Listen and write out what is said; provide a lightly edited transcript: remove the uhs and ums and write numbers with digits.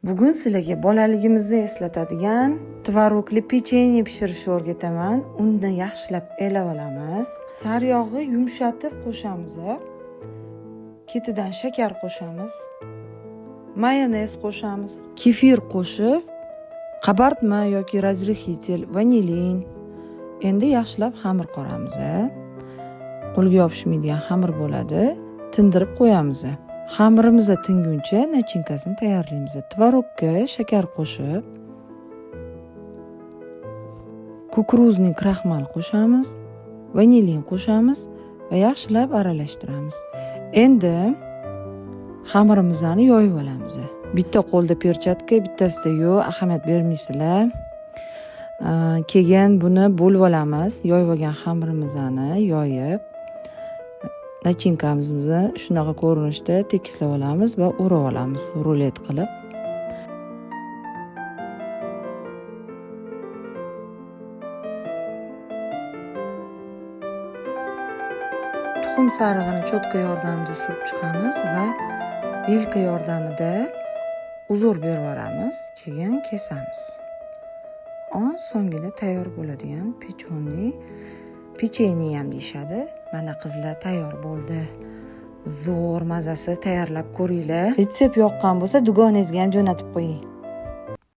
Bugun sizlarga bolaligimizni eslatadigan tvorogli pechenye pishirishni o'rgataman. Uni yaxshilab elab olamiz. Saryog'i yumshatib qo'shamiz. Ketidan shakar qo'shamiz. Mayonez qo'shamiz. Kefir qo'shib, qabartma yoki razrixitel, vanilin. Endi yaxshilab xamir qoramiz. Qo'lga yopishmaydigan xamir bo'ladi. Tindirib qo'yamiz. Xamirimiz tinguncha nachinkasini tayyorlaymiz. Tvorogga shakar qo'shib, kukuruzning kraxmal qo'shamiz, vanilin qo'shamiz va yaxshilab aralashtiramiz. Endi xamirimizni yoyib olamiz. Bitta qo'lda perchatka, bittasida yo'q, ahamiyat bermaysizlar. Keyin buni bo'lib olamiz. Yoyib olgan xamirimizni yoyib, nachinkamizni shunaqa ko'rinishda tekislab olamiz va o'rab olamiz rulet qilib. Tuxum sarig'ini cho'tka yordamida surib chiqamiz va vilka yordamida uzur berib yuboramiz, keyin kesamiz. So'nggina tayyor bo'ladigan pechenye ham deyishadi. Mana qizlar tayyor bo'ldi. Zo'r mazasi, tayyorlab ko'ringlar. Retsept yoqqan bo'lsa, dugonangizga ham jo'natib qo'ying.